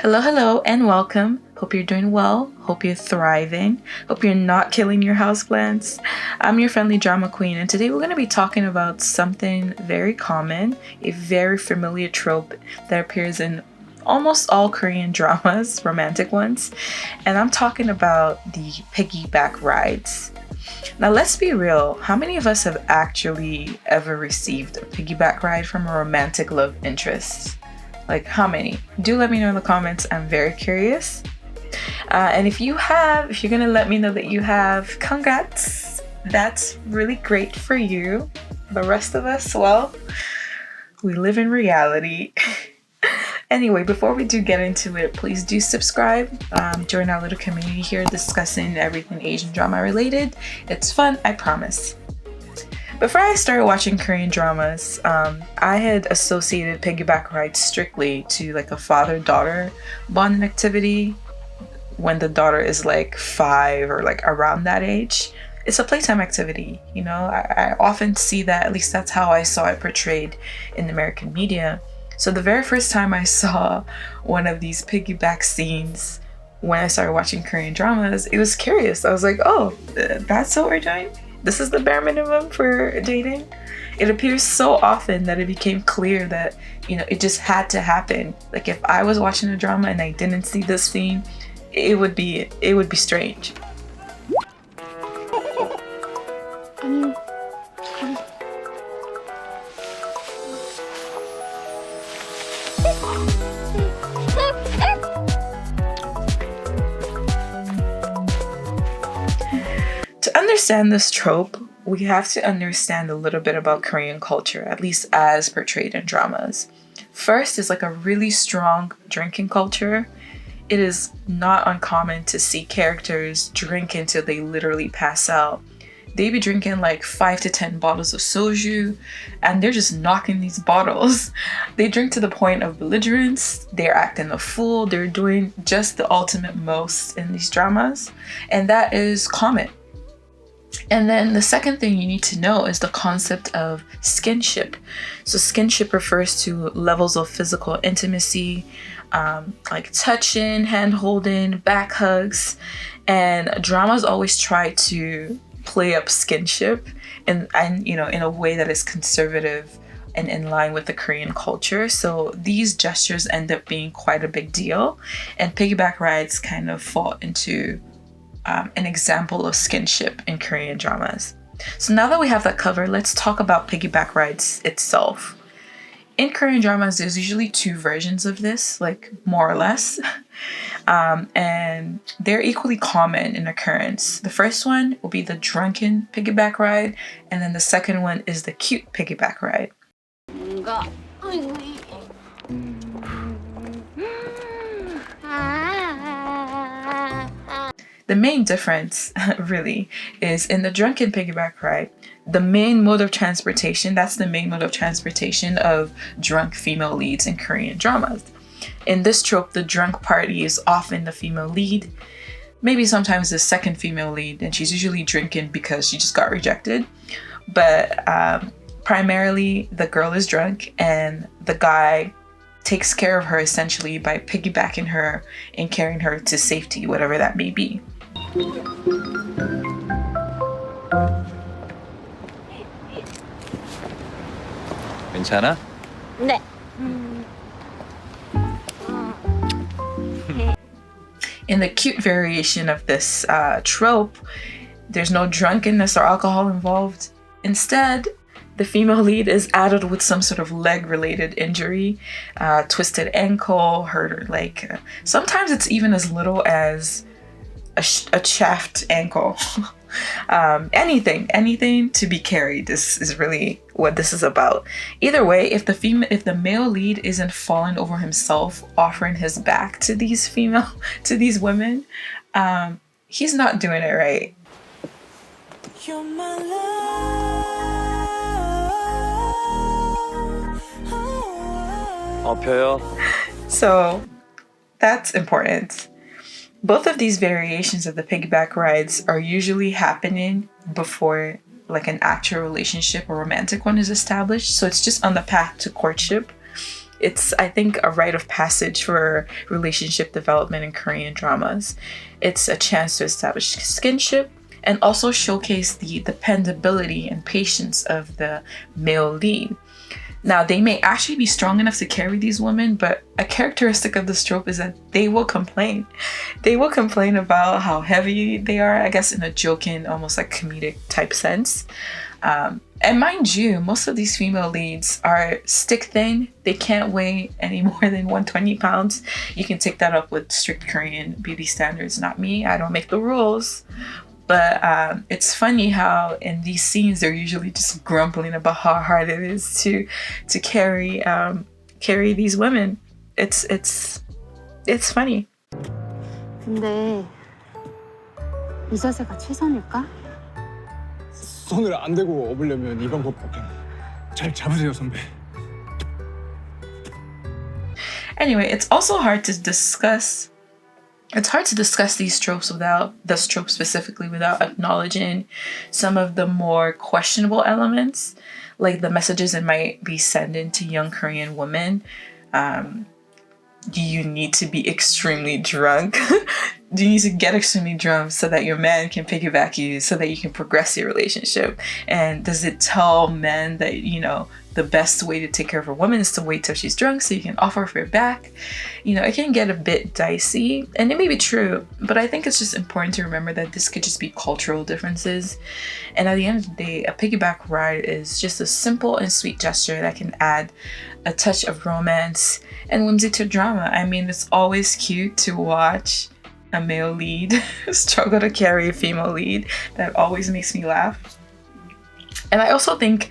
Hello, and welcome. Hope you're doing well. Hope you're thriving. Hope you're not killing your houseplants. I'm your friendly drama queen, and today we're going to be talking about something very common, a very familiar trope that appears in almost all Korean dramas, romantic ones, and I'm talking about the piggyback rides. Now, let's be real. How many of us have actually ever received a piggyback ride from a romantic love interest? Like, how many? Do let me know in the comments. I'm very curious. And if you're gonna let me know that you have, congrats. That's really great for you. The rest of us, well, we live in reality. Anyway, before we do get into it, please do subscribe. Join our little community here discussing everything Asian drama related. It's fun, I promise. Before I started watching Korean dramas, I had associated piggyback rides strictly to like a father-daughter bonding activity when the daughter is like 5 or like around that age. It's a playtime activity, you know? I often see that, at least that's how I saw it portrayed in American media. So the very first time I saw one of these piggyback scenes when I started watching Korean dramas, it was curious. I was like, oh, that's what we're doing? This is the bare minimum for dating? It appears so often that it became clear that, you know, it just had to happen. Like if I was watching a drama and I didn't see this scene, it would be strange. To understand this trope, we have to understand a little bit about Korean culture, at least as portrayed in dramas. First is like a really strong drinking culture. It is not uncommon to see characters drink until they literally pass out. They be drinking like 5 to 10 bottles of soju, and they're just knocking these bottles. They drink to the point of belligerence, they're acting a fool, they're doing just the ultimate most in these dramas, and that is common. And then the second thing you need to know is the concept of skinship. So skinship refers to levels of physical intimacy, like touching, hand holding, back hugs, and dramas always try to play up skinship and you know, in a way that is conservative and in line with the Korean culture. So these gestures end up being quite a big deal, and piggyback rides kind of fall into an example of skinship in Korean dramas. So now that we have that covered, let's talk about piggyback rides itself. In Korean dramas, there's usually 2 versions of this, like more or less, and they're equally common in occurrence. The first one will be the drunken piggyback ride, and then the second one is the cute piggyback ride. The main difference, really, is in the drunken piggyback ride, the main mode of transportation, that's the main mode of transportation of drunk female leads in Korean dramas. In this trope, the drunk party is often the female lead, maybe sometimes the second female lead, and she's usually drinking because she just got rejected. But primarily, the girl is drunk and the guy takes care of her essentially by piggybacking her and carrying her to safety, whatever that may be. 괜찮아? 네. In the cute variation of this trope, there's no drunkenness or alcohol involved. Instead, the female lead is addled with some sort of leg-related injury, twisted ankle, hurt leg. Sometimes it's even as little as a chafed ankle. Anything to be carried is really what this is about. Either way, if the male lead isn't falling over himself, offering his back to these women, he's not doing it right. You're my love. 엎혀요. So that's important. Both of these variations of the piggyback rides are usually happening before like an actual relationship or romantic one is established. So it's just on the path to courtship. It's, I think, a rite of passage for relationship development in Korean dramas. It's a chance to establish skinship and also showcase the dependability and patience of the male lead. Now, they may actually be strong enough to carry these women, but a characteristic of this trope is that they will complain. They will complain about how heavy they are, I guess in a joking, almost like comedic type sense. And mind you, most of these female leads are stick thin. They can't weigh any more than 120 pounds. You can take that up with strict Korean beauty standards. Not me, I don't make the rules. But it's funny how in these scenes they're usually just grumbling about how hard it is to carry these women. It's funny. 근데 이 자세가 최선일까? 손을 안 대고 업으려면 이 방법밖에. 잘 잡으세요, 선배. Anyway, it's also hard to discuss. It's hard to discuss these tropes without this trope specifically without acknowledging some of the more questionable elements, like the messages it might be sending to young Korean women. Do you need to be extremely drunk? Do you need to get extremely drunk so that your man can piggyback you, so that you can progress your relationship? And does it tell men that, you know, the best way to take care of a woman is to wait till she's drunk so you can offer her back? You know, it can get a bit dicey, and it may be true, but I think it's just important to remember that this could just be cultural differences. And at the end of the day, a piggyback ride is just a simple and sweet gesture that can add a touch of romance and whimsy to drama. I mean, it's always cute to watch a male lead struggle to carry a female lead. That always makes me laugh. And I also think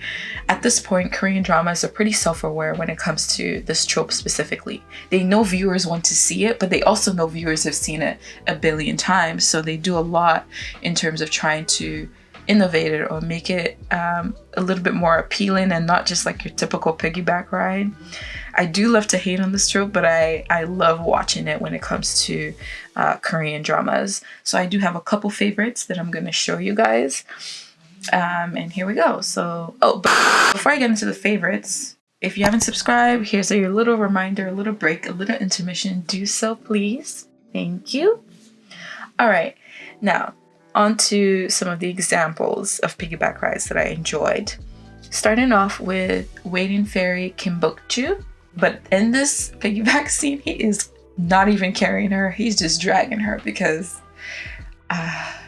at this point, Korean dramas are pretty self-aware when it comes to this trope specifically. They know viewers want to see it, but they also know viewers have seen it a billion times. So they do a lot in terms of trying to innovate it or make it a little bit more appealing and not just like your typical piggyback ride. I do love to hate on this trope, but I love watching it when it comes to Korean dramas. So I do have a couple favorites that I'm going to show you guys. And here we go. So, but before I get into the favorites, if you haven't subscribed, here's a little reminder, a little break, a little intermission. Do so, please. Thank you. All right. Now, on to some of the examples of piggyback rides that I enjoyed. Starting off with Waiting Fairy Kim Bok-ju. But in this piggyback scene, he is not even carrying her. He's just dragging her because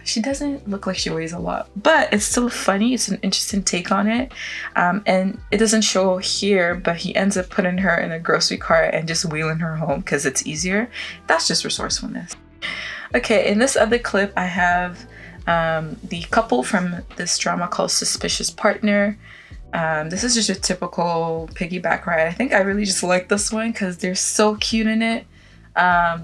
she doesn't look like she weighs a lot. But it's still funny. It's an interesting take on it. And it doesn't show here, but he ends up putting her in a grocery cart and just wheeling her home because it's easier. That's just resourcefulness. Okay, in this other clip, I have the couple from this drama called Suspicious Partner. This is just a typical piggyback ride. I think I really just like this one because they're so cute in it.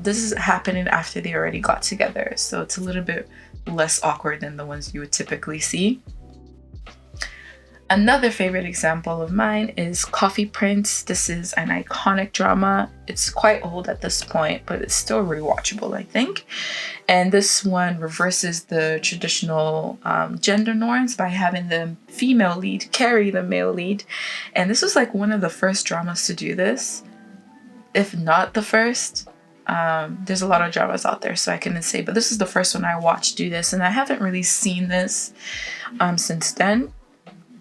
This is happening after they already got together, so it's a little bit less awkward than the ones you would typically see. Another favorite example of mine is Coffee Prince. This is an iconic drama. It's quite old at this point, but it's still rewatchable, I think. And this one reverses the traditional gender norms by having the female lead carry the male lead. And this was like one of the first dramas to do this, if not the first. There's a lot of dramas out there, so I couldn't say, but this is the first one I watched do this, and I haven't really seen this since then.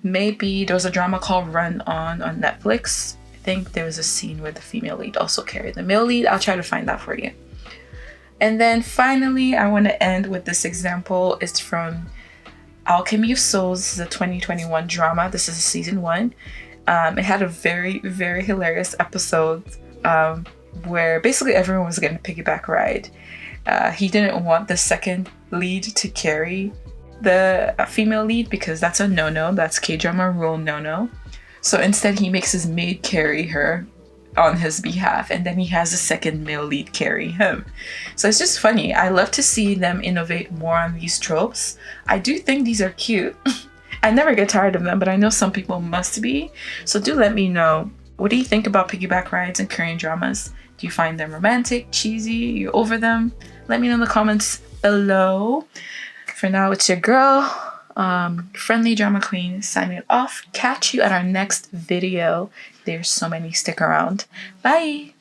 Maybe there was a drama called Run on Netflix. I think there was a scene where the female lead also carried the male lead. I'll try to find that for you. And then finally, I want to end with this example. It's from Alchemy of Souls. This is a 2021 drama. This is season 1. It had a very, very hilarious episode where basically everyone was getting a piggyback ride. He didn't want the second lead to carry the female lead because that's a no-no. That's K-drama rule no-no. So instead he makes his maid carry her on his behalf, and then he has a second male lead carry him. So it's just funny. I love to see them innovate more on these tropes. I do think these are cute. I never get tired of them, but I know some people must be. So do let me know. What do you think about piggyback rides in Korean dramas? Do you find them romantic, cheesy? You over them? Let me know in the comments below. For now, it's your girl. Friendly Drama Queen signing off. Catch you at our next video. There's so many. Stick around. Bye.